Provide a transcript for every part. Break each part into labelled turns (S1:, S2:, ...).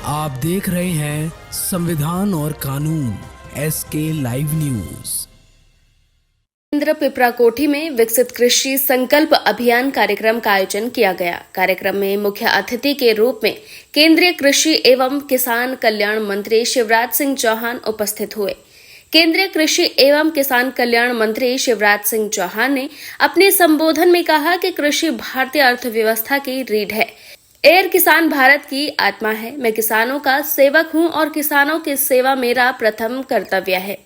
S1: आप देख रहे हैं संविधान और कानून SK लाइव न्यूज।
S2: केंद्र पिपराकोठी में विकसित कृषि संकल्प अभियान कार्यक्रम का आयोजन किया गया। कार्यक्रम में मुख्य अतिथि के रूप में केंद्रीय कृषि एवं किसान कल्याण मंत्री शिवराज सिंह चौहान उपस्थित हुए। केंद्रीय कृषि एवं किसान कल्याण मंत्री शिवराज सिंह चौहान ने अपने संबोधन में कहा कि कृषि भारतीय अर्थव्यवस्था की रीढ़ है। एयर किसान भारत की आत्मा है। मैं किसानों का सेवक हूं और किसानों की सेवा मेरा प्रथम कर्तव्य है।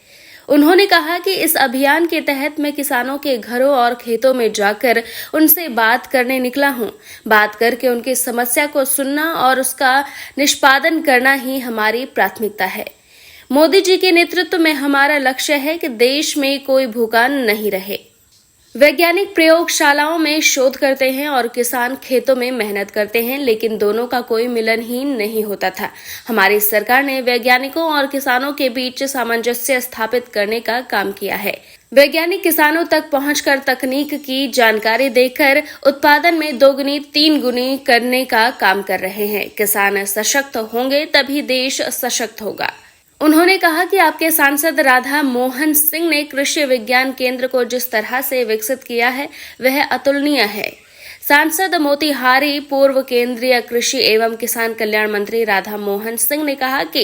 S2: उन्होंने कहा कि इस अभियान के तहत मैं किसानों के घरों और खेतों में जाकर उनसे बात करने निकला हूं। बात करके उनकी समस्या को सुनना और उसका निष्पादन करना ही हमारी प्राथमिकता है। मोदी जी के नेतृत्व में हमारा लक्ष्य है कि देश में कोई भूखा नहीं रहे। वैज्ञानिक प्रयोगशालाओं में शोध करते हैं और किसान खेतों में मेहनत करते हैं, लेकिन दोनों का कोई मिलन ही नहीं होता था। हमारी सरकार ने वैज्ञानिकों और किसानों के बीच सामंजस्य स्थापित करने का काम किया है। वैज्ञानिक किसानों तक पहुंचकर तकनीक की जानकारी देकर उत्पादन में 2 गुनी 3 गुनी करने का काम कर रहे हैं। किसान सशक्त होंगे तभी देश सशक्त होगा। उन्होंने कहा कि आपके सांसद राधा मोहन सिंह ने कृषि विज्ञान केंद्र को जिस तरह से विकसित किया है वह अतुलनीय है। सांसद मोतिहारी पूर्व केंद्रीय कृषि एवं किसान कल्याण मंत्री राधा मोहन सिंह ने कहा कि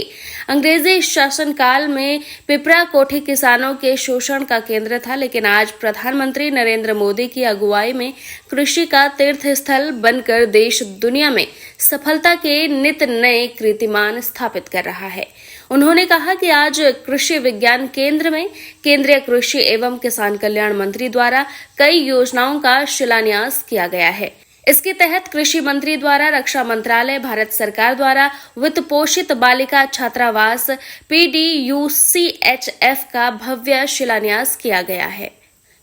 S2: अंग्रेजी शासनकाल में पिपराकोठी किसानों के शोषण का केंद्र था, लेकिन आज प्रधानमंत्री नरेंद्र मोदी की अगुवाई में कृषि का तीर्थ स्थल बनकर देश दुनिया में सफलता के नित नए कीर्तिमान स्थापित कर रहा है। उन्होंने कहा कि आज कृषि विज्ञान केंद्र में केंद्रीय कृषि एवं किसान कल्याण मंत्री द्वारा कई योजनाओं का शिलान्यास किया गया है। इसके तहत कृषि मंत्री द्वारा रक्षा मंत्रालय, भारत सरकार द्वारा वित्त पोषित बालिका छात्रावास PDUCHF का भव्य शिलान्यास किया गया है।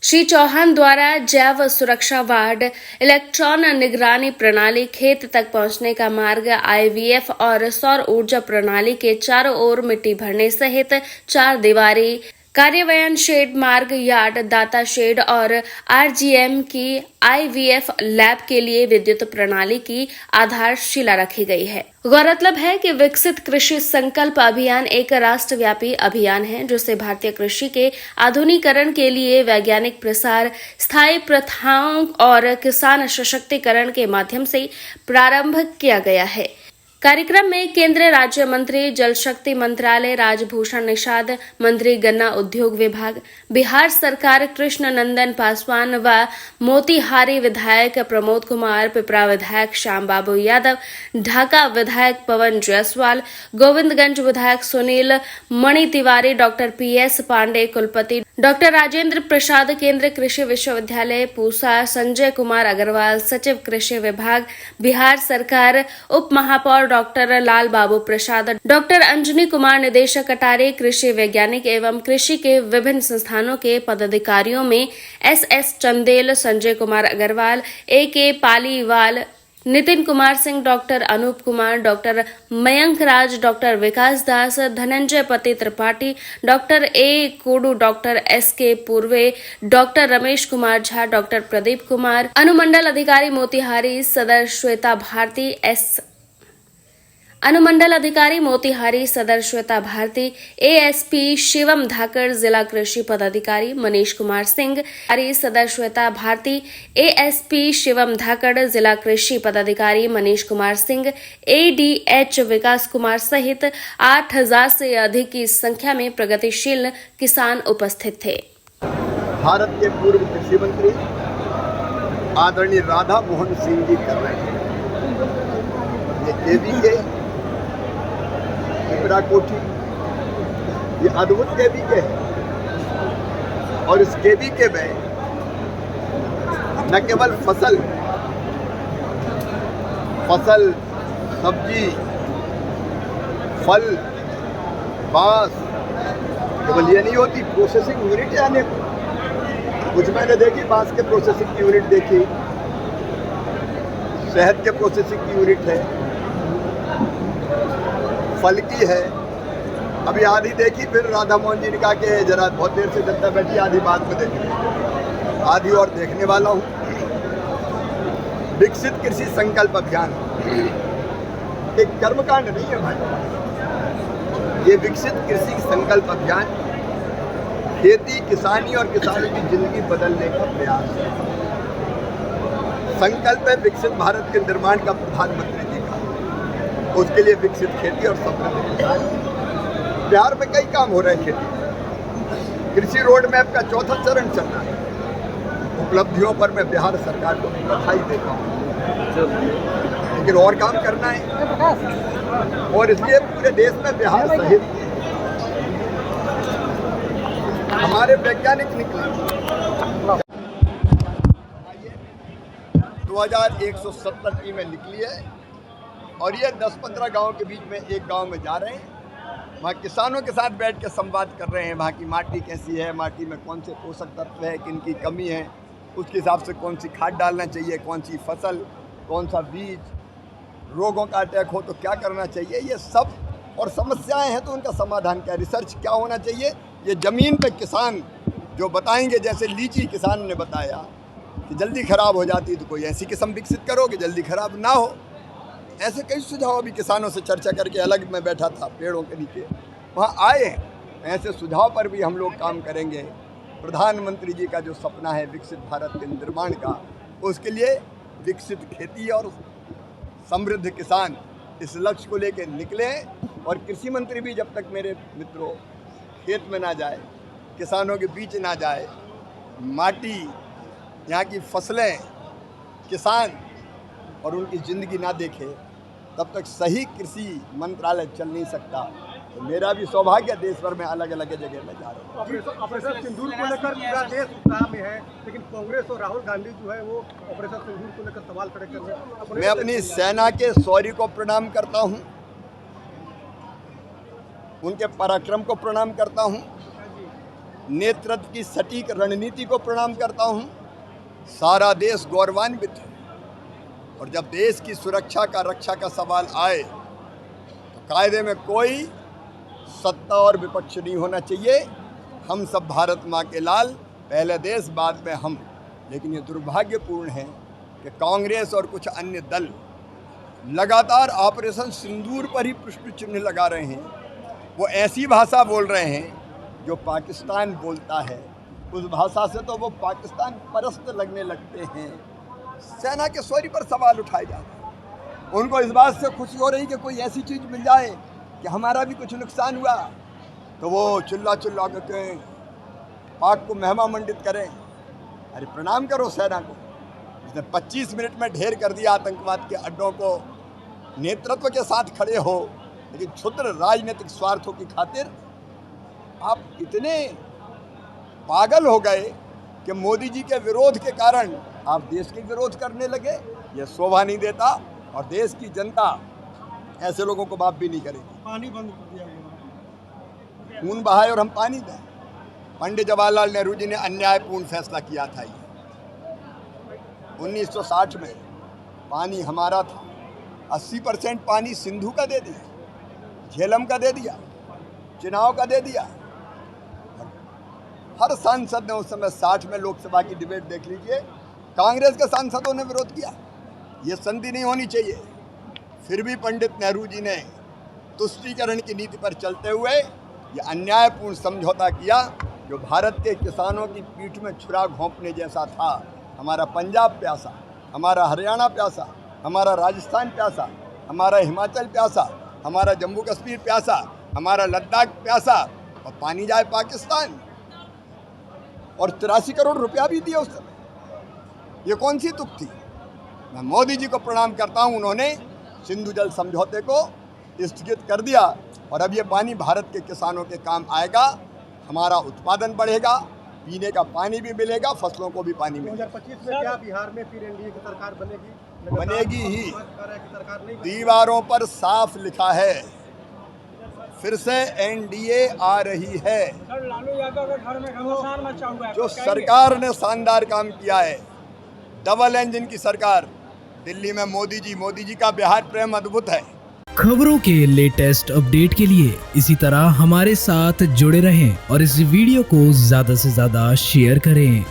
S2: श्री चौहान द्वारा जैव सुरक्षा वार्ड, इलेक्ट्रॉन निगरानी प्रणाली, खेत तक पहुंचने का मार्ग, IVF और सौर ऊर्जा प्रणाली के चारों ओर मिट्टी भरने सहित 4 दीवारी, कार्यान्वयन शेड, मार्ग, यार्ड, दाता शेड और RGM की IVF लैब के लिए विद्युत प्रणाली की आधारशिला रखी गई है। गौरतलब है कि विकसित कृषि संकल्प अभियान एक राष्ट्रव्यापी अभियान है, जिसे भारतीय कृषि के आधुनिकीकरण के लिए वैज्ञानिक प्रसार, स्थायी प्रथाओं और किसान सशक्तिकरण के माध्यम से प्रारंभ किया गया है। कार्यक्रम में केंद्रीय राज्य मंत्री जल शक्ति मंत्रालय राजभूषण निषाद, मंत्री गन्ना उद्योग विभाग, बिहार सरकार कृष्ण नंदन पासवान व मोतिहारी विधायक प्रमोद कुमार, पिपरा विधायक श्याम बाबू यादव, ढाका विधायक पवन जायसवाल, गोविंदगंज विधायक सुनील मणि तिवारी, डॉक्टर PS पांडे कुलपति, डॉक्टर राजेंद्र प्रसाद केंद्रीय कृषि विश्वविद्यालय पूसा, संजय कुमार अग्रवाल सचिव कृषि विभाग, बिहार सरकार उप महापौर डॉक्टर लाल बाबू प्रसाद, डॉक्टर अंजनी कुमार निदेशक अटारी, कृषि वैज्ञानिक एवं कृषि के विभिन्न संस्थानों के पदाधिकारियों में SS Chandel, Sanjay Kumar Agrawal, AK Paliwal, Nitin Kumar Singh, doctor Anoop Kumar, doctor Mayank Raj, doctor Vikas Das, Dhananjay Pati Tripathi, doctor A Kodu, doctor SK Purve, doctor Ramesh Kumar Jha, doctor Pradeep Kumar, अनुमंडल अधिकारी मोतिहारी सदर श्वेता भारती, अनुमंडल अधिकारी मोतिहारी सदर श्वेता भारती, ASP शिवम धाकर, जिला कृषि पदाधिकारी मनीष कुमार सिंह, सदर श्वेता भारती, ASP शिवम धाकर, जिला कृषि पदाधिकारी मनीष कुमार सिंह, ADH विकास कुमार सहित 8000 से अधिक की संख्या में प्रगतिशील किसान उपस्थित थे।
S3: भारत के पूर्व कृषि मंत्री आदरणीय राधा मोहन सिंह जी कर रहे हैं। ये केवी के पिपराकोठी, ये अद्भुत केवी के है और इस केवी के में न केवल फसल, सब्जी, फल, बांस, केवल ये नहीं होती, प्रोसेसिंग यूनिट आने को कुछ मैंने देखी, बांस के प्रोसेसिंग की यूनिट देखी, शहद के प्रोसेसिंग की यूनिट है, फल की है, अभी आधी देखी। फिर राधा मोहन जी ने कहा कि जरा बहुत देर से जनता बैठी, आधी बाद में देखी, आधी और देखने वाला हूँ। विकसित कृषि संकल्प अभियान एक कर्मकांड नहीं है भाई। ये विकसित कृषि संकल्प अभियान खेती, किसानी और किसानों की जिंदगी बदलने का प्रयास है। संकल्प है विकसित भारत के निर्माण का प्रधानमंत्री जी का। उसके लिए विकसित खेती और समृद्ध किसान। बिहार में कई काम हो रहे हैं खेती। कृषि रोड मैप का चौथा चरण चल रहा है। उपलब्धियों पर मैं बिहार सरकार को बधाई देता हूँ, लेकिन और काम करना है और इसलिए पूरे देश में बिहार सहित हमारे वैज्ञानिक निकले 2170 टीमें निकली है और ये 10-15 गांव के बीच में एक गांव में जा रहे हैं। वहाँ किसानों के साथ बैठ के संवाद कर रहे हैं। वहाँ की माटी कैसी है, माटी में कौन से पोषक तत्व है, किन की कमी है, उसके हिसाब से कौन सी खाद डालना चाहिए, कौन सी फसल, कौन सा बीज, रोगों का अटैक हो तो क्या करना चाहिए, ये सब और समस्याएं हैं तो उनका समाधान क्या, रिसर्च क्या होना चाहिए, ये ज़मीन पे किसान जो बताएंगे। जैसे लीची किसान ने बताया कि जल्दी ख़राब हो जाती तो कोई ऐसी किस्म विकसित करो कि जल्दी ख़राब ना हो। ऐसे कई सुझाव अभी किसानों से चर्चा करके अलग मैं बैठा था पेड़ों के नीचे, वहाँ आए हैं। ऐसे सुझाव पर भी हम लोग काम करेंगे। प्रधानमंत्री जी का जो सपना है विकसित भारत के निर्माण का, उसके लिए विकसित खेती और समृद्ध किसान इस लक्ष्य को लेकर निकले। और कृषि मंत्री भी जब तक मेरे मित्रों खेत में ना जाए, किसानों के बीच ना जाए, माटी, यहाँ की फसलें, किसान और उनकी ज़िंदगी ना देखे, तब तक सही कृषि मंत्रालय चल नहीं सकता। तो मेरा भी सौभाग्य देश भर में अलग अलग जगह में जा रहा हूँ।
S4: ऑपरेशन सिंदूर को लेकर पूरा देश उत्साह में है, लेकिन कांग्रेस और राहुल गांधी जो है वो ऑपरेशन सिंदूर को लेकर सवाल खड़े कर रहे हैं।
S3: मैं अपनी सेना के शौर्य को प्रणाम करता हूँ, उनके पराक्रम को प्रणाम करता हूँ, नेतृत्व की सटीक रणनीति को प्रणाम करता हूँ। सारा देश गौरवान्वित है और जब देश की सुरक्षा का, रक्षा का सवाल आए तो कायदे में कोई सत्ता और विपक्ष नहीं होना चाहिए। हम सब भारत माँ के लाल, पहले देश बाद में हम। लेकिन ये दुर्भाग्यपूर्ण है कि कांग्रेस और कुछ अन्य दल लगातार ऑपरेशन सिंदूर पर ही प्रश्न चिन्ह लगा रहे हैं। वो ऐसी भाषा बोल रहे हैं जो पाकिस्तान बोलता है, उस भाषा से तो वो पाकिस्तान परस्त लगने लगते हैं। सेना के शौर्य पर सवाल उठाए जाते हैं। उनको इस बात से खुशी हो रही कि कोई ऐसी चीज़ मिल जाए कि हमारा भी कुछ नुकसान हुआ तो वो चिल्ला करके पाक को महिमा मंडित करें। अरे प्रणाम करो सेना को, जिसने 25 मिनट में ढेर कर दिया आतंकवाद के अड्डों को, नेतृत्व के साथ खड़े हो। लेकिन क्षुद्र राजनीतिक स्वार्थों की खातिर आप इतने पागल हो गए कि मोदी जी के विरोध के कारण आप देश के विरोध करने लगे। ये शोभा नहीं देता और देश की जनता ऐसे लोगों को माफ भी नहीं करेगी।
S4: पानी बंद कर दिया गया,
S3: खून बहाए और हम पानी दें। पंडित जवाहरलाल नेहरू जी ने अन्यायपूर्ण फैसला किया था। ये 1960 में पानी हमारा था, 80% पानी सिंधु का दे दिया, झेलम का दे दिया, चुनाव का दे दिया। हर सांसद ने उस समय 60 में लोकसभा की डिबेट देख लीजिए, कांग्रेस के सांसदों ने विरोध किया। ये संधि नहीं होनी चाहिए। फिर भी पंडित नेहरू जी ने तुष्टीकरण की नीति पर चलते हुए ये अन्यायपूर्ण समझौता किया जो भारत के किसानों की पीठ में छुरा घोंपने जैसा था। हमारा पंजाब प्यासा, हमारा हरियाणा प्यासा, हमारा राजस्थान प्यासा, हमारा हिमाचल प्यासा, हमारा जम्मू कश्मीर प्यासा, हमारा लद्दाख प्यासा, और पानी जाए पाकिस्तान। और 83 करोड़ रुपया भी दिया उस समय। ये कौन सी तुक थी? मैं मोदी जी को प्रणाम करता हूँ, उन्होंने सिंधु जल समझौते को स्थगित कर दिया और अब ये पानी भारत के किसानों के काम आएगा। हमारा उत्पादन बढ़ेगा, पीने का पानी भी मिलेगा, फसलों को भी पानी मिलेगा।
S4: 2025 में क्या बिहार में फिर एनडीए की सरकार बनेगी?
S3: बनेगी ही।
S4: सरकार नहीं
S3: दीवारों पर साफ लिखा है, फिर से एनडीए आ रही है।
S4: लालू यादव के घर में घमासान मचा हुआ है।
S3: जो सरकार ने शानदार काम किया है, डबल इंजन की सरकार। दिल्ली में मोदी जी का बिहार प्रेम अद्भुत है।
S1: खबरों के लेटेस्ट अपडेट के लिए इसी तरह हमारे साथ जुड़े रहें और इस वीडियो को ज्यादा से ज्यादा शेयर करें।